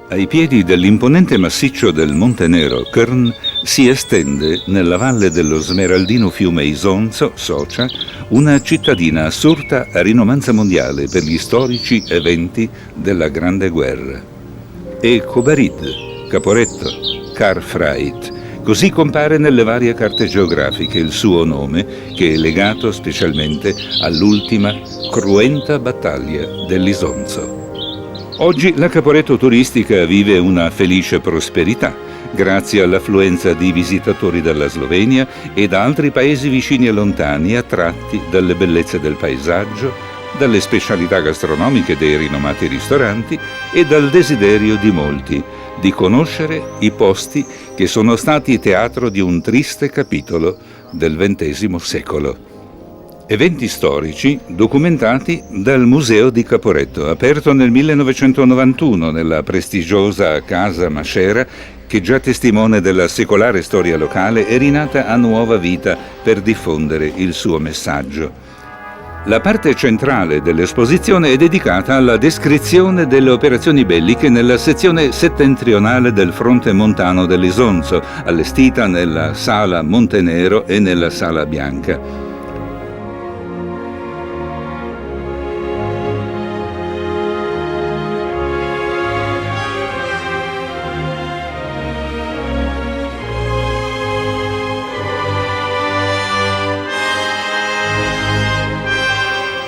Ai piedi dell'imponente massiccio del Monte Nero, Krn si estende, nella valle dello smeraldino fiume Isonzo, Socia, una cittadina assurda a rinomanza mondiale per gli storici eventi della Grande Guerra. E Kobarid, Caporetto, Karfreid, così compare nelle varie carte geografiche il suo nome, che è legato specialmente all'ultima cruenta battaglia dell'Isonzo. Oggi la Caporetto turistica vive una felice prosperità, grazie all'affluenza di visitatori dalla Slovenia e da altri paesi vicini e lontani, attratti dalle bellezze del paesaggio, dalle specialità gastronomiche dei rinomati ristoranti e dal desiderio di molti di conoscere i posti che sono stati teatro di un triste capitolo del XX secolo. Eventi storici documentati dal Museo di Caporetto, aperto nel 1991 nella prestigiosa Casa Mascera, che già testimone della secolare storia locale è rinata a nuova vita per diffondere il suo messaggio. La parte centrale dell'esposizione è dedicata alla descrizione delle operazioni belliche nella sezione settentrionale del fronte montano dell'Isonzo, allestita nella Sala Montenero e nella Sala Bianca.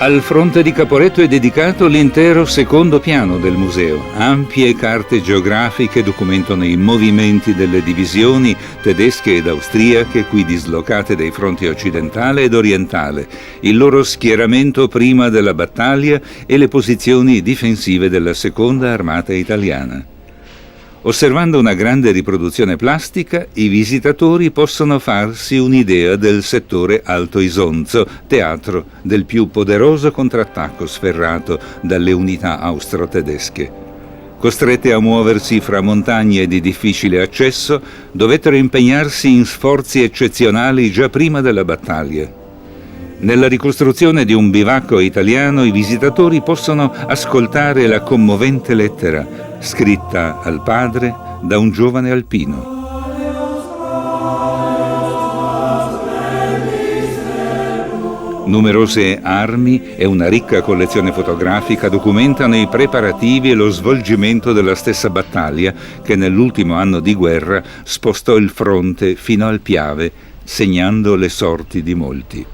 Al fronte di Caporetto è dedicato l'intero secondo piano del museo. Ampie carte geografiche documentano i movimenti delle divisioni tedesche ed austriache qui dislocate dai fronti occidentale ed orientale, il loro schieramento prima della battaglia e le posizioni difensive della seconda armata italiana. Osservando una grande riproduzione plastica, i visitatori possono farsi un'idea del settore Alto Isonzo, teatro del più poderoso contrattacco sferrato dalle unità austro-tedesche. Costrette a muoversi fra montagne di difficile accesso, dovettero impegnarsi in sforzi eccezionali già prima della battaglia. Nella ricostruzione di un bivacco italiano i visitatori possono ascoltare la commovente lettera scritta al padre da un giovane alpino. Numerose armi e una ricca collezione fotografica documentano i preparativi e lo svolgimento della stessa battaglia che nell'ultimo anno di guerra spostò il fronte fino al Piave, segnando le sorti di molti.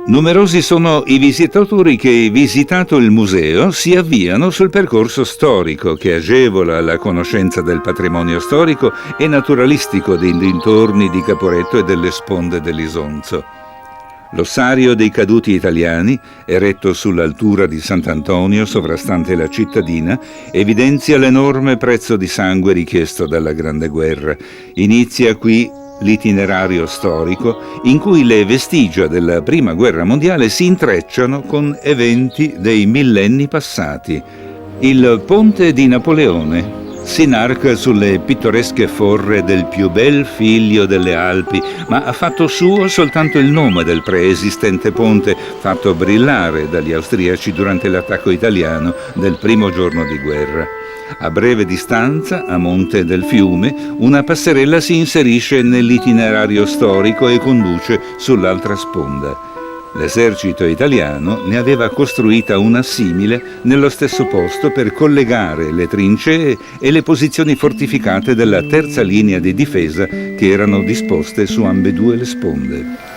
Numerosi sono i visitatori che, visitato il museo, si avviano sul percorso storico che agevola la conoscenza del patrimonio storico e naturalistico dei dintorni di Caporetto e delle sponde dell'Isonzo. L'ossario dei caduti italiani, eretto sull'altura di Sant'Antonio, sovrastante la cittadina, evidenzia l'enorme prezzo di sangue richiesto dalla Grande Guerra. Inizia qui l'itinerario storico in cui le vestigia della Prima Guerra Mondiale si intrecciano con eventi dei millenni passati. Il Ponte di Napoleone si inarca sulle pittoresche forre del più bel figlio delle Alpi, ma ha fatto suo soltanto il nome del preesistente ponte, fatto brillare dagli austriaci durante l'attacco italiano del primo giorno di guerra. A breve distanza, a monte del fiume, una passerella si inserisce nell'itinerario storico e conduce sull'altra sponda. L'esercito italiano ne aveva costruita una simile nello stesso posto per collegare le trincee e le posizioni fortificate della terza linea di difesa che erano disposte su ambedue le sponde.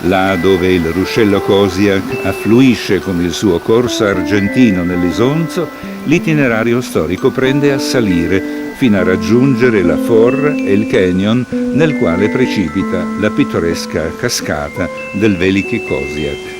Là dove il ruscello Cosiac affluisce con il suo corso argentino nell'Isonzo, l'itinerario storico prende a salire fino a raggiungere la forra e il canyon nel quale precipita la pittoresca cascata del Veliki Cosiac.